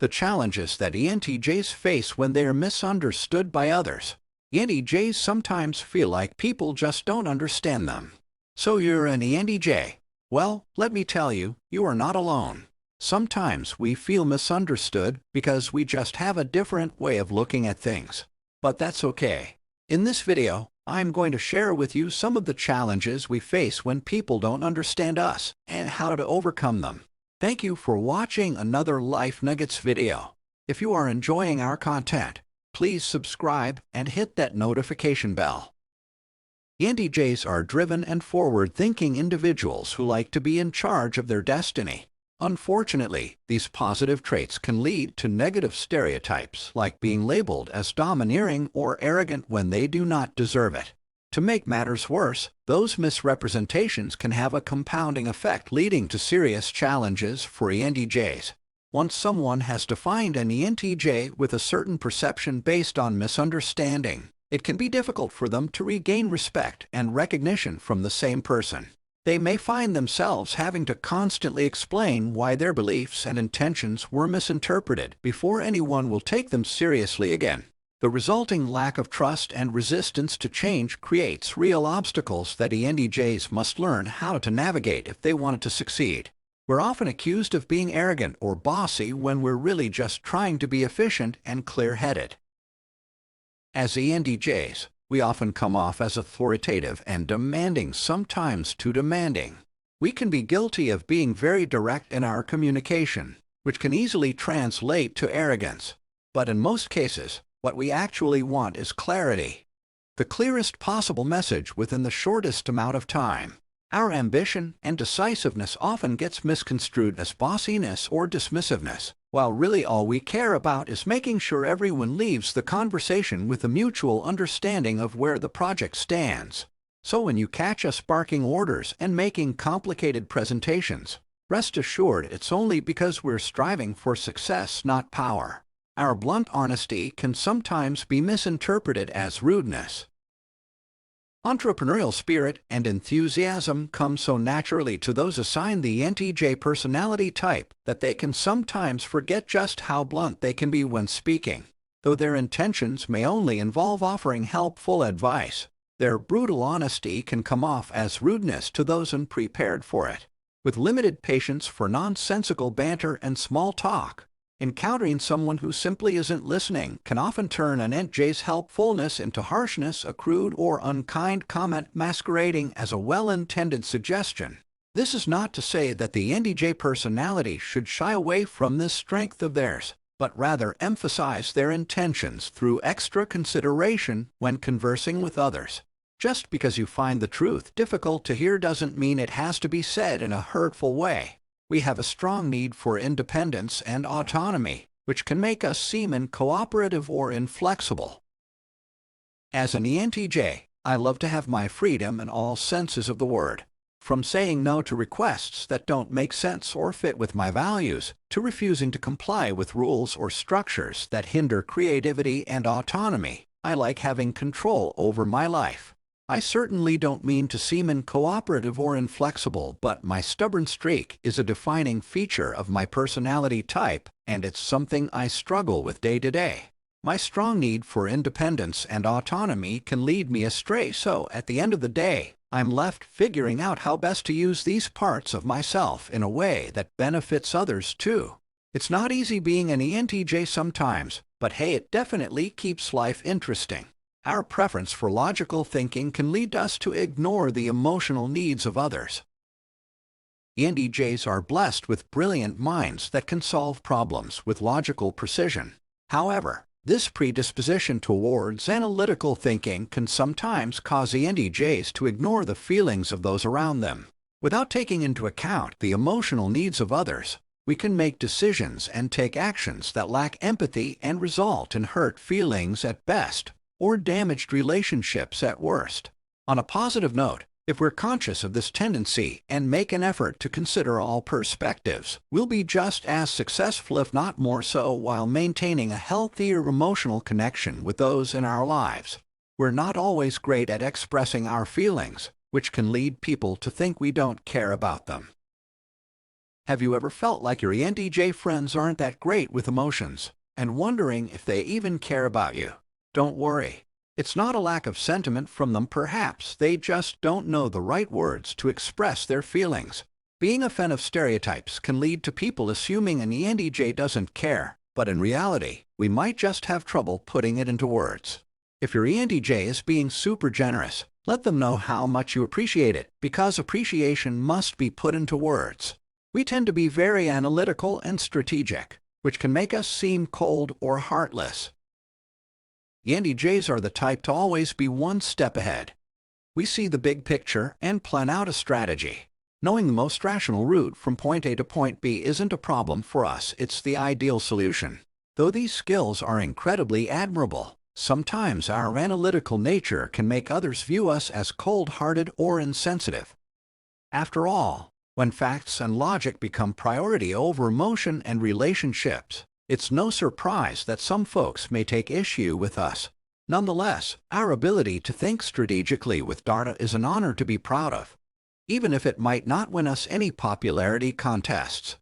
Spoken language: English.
The challenges that ENTJs face when they are misunderstood by others. ENTJs sometimes feel like people just don't understand them. So you're an ENTJ? Well, let me tell you, you are not alone. Sometimes we feel misunderstood because we just have a different way of looking at things. But that's okay. In this video, I'm going to share with you some of the challenges we face when people don't understand us and how to overcome them. Thank you for watching another Life Nuggets video. If you are enjoying our content, please subscribe and hit that notification bell. ENTJs are driven and forward-thinking individuals who like to be in charge of their destiny. Unfortunately, these positive traits can lead to negative stereotypes like being labeled as domineering or arrogant when they do not deserve it. To make matters worse, those misrepresentations can have a compounding effect leading to serious challenges for ENTJs. Once someone has defined an ENTJ with a certain perception based on misunderstanding, it can be difficult for them to regain respect and recognition from the same person. They may find themselves having to constantly explain why their beliefs and intentions were misinterpreted before anyone will take them seriously again. The resulting lack of trust and resistance to change creates real obstacles that ENTJs must learn how to navigate if they want to succeed. We're often accused of being arrogant or bossy when we're really just trying to be efficient and clear-headed. As ENTJs, we often come off as authoritative and demanding, sometimes too demanding. We can be guilty of being very direct in our communication, which can easily translate to arrogance. But in most cases, what we actually want is clarity. The clearest possible message within the shortest amount of time. Our ambition and decisiveness often gets misconstrued as bossiness or dismissiveness, while really all we care about is making sure everyone leaves the conversation with a mutual understanding of where the project stands. So when you catch us barking orders and making complicated presentations, rest assured it's only because we're striving for success, not power. Our blunt honesty can sometimes be misinterpreted as rudeness. Entrepreneurial spirit and enthusiasm come so naturally to those assigned the ENTJ personality type that they can sometimes forget just how blunt they can be when speaking. Though their intentions may only involve offering helpful advice, their brutal honesty can come off as rudeness to those unprepared for it. With limited patience for nonsensical banter and small talk, encountering someone who simply isn't listening can often turn an ENTJ's helpfulness into harshness, a crude or unkind comment masquerading as a well-intended suggestion. This is not to say that the ENTJ personality should shy away from this strength of theirs, but rather emphasize their intentions through extra consideration when conversing with others. Just because you find the truth difficult to hear doesn't mean it has to be said in a hurtful way. We have a strong need for independence and autonomy, which can make us seem uncooperative or inflexible. As an ENTJ, I love to have my freedom in all senses of the word. From saying no to requests that don't make sense or fit with my values, to refusing to comply with rules or structures that hinder creativity and autonomy, I like having control over my life. I certainly don't mean to seem uncooperative or inflexible, but my stubborn streak is a defining feature of my personality type, and it's something I struggle with day to day. My strong need for independence and autonomy can lead me astray, so at the end of the day, I'm left figuring out how best to use these parts of myself in a way that benefits others too. It's not easy being an ENTJ sometimes, but hey, it definitely keeps life interesting. Our preference for logical thinking can lead us to ignore the emotional needs of others. ENTJs are blessed with brilliant minds that can solve problems with logical precision. However, this predisposition towards analytical thinking can sometimes cause ENTJs to ignore the feelings of those around them. Without taking into account the emotional needs of others, we can make decisions and take actions that lack empathy and result in hurt feelings at best, or damaged relationships at worst. On a positive note, if we're conscious of this tendency and make an effort to consider all perspectives, we'll be just as successful, if not more so, while maintaining a healthier emotional connection with those in our lives. We're not always great at expressing our feelings, which can lead people to think we don't care about them. Have you ever felt like your ENTJ friends aren't that great with emotions, and wondering if they even care about you? Don't worry. It's not a lack of sentiment from them, perhaps they just don't know the right words to express their feelings. Being a fan of stereotypes can lead to people assuming an ENTJ doesn't care, but in reality, we might just have trouble putting it into words. If your ENTJ is being super generous, let them know how much you appreciate it, because appreciation must be put into words. We tend to be very analytical and strategic, which can make us seem cold or heartless. ENTJs are the type to always be one step ahead. We see the big picture and plan out a strategy. Knowing the most rational route from point A to point B isn't a problem for us, it's the ideal solution. Though these skills are incredibly admirable, sometimes our analytical nature can make others view us as cold-hearted or insensitive. After all, when facts and logic become priority over emotion and relationships, it's no surprise that some folks may take issue with us. Nonetheless, our ability to think strategically with data is an honor to be proud of. Even if it might not win us any popularity contests,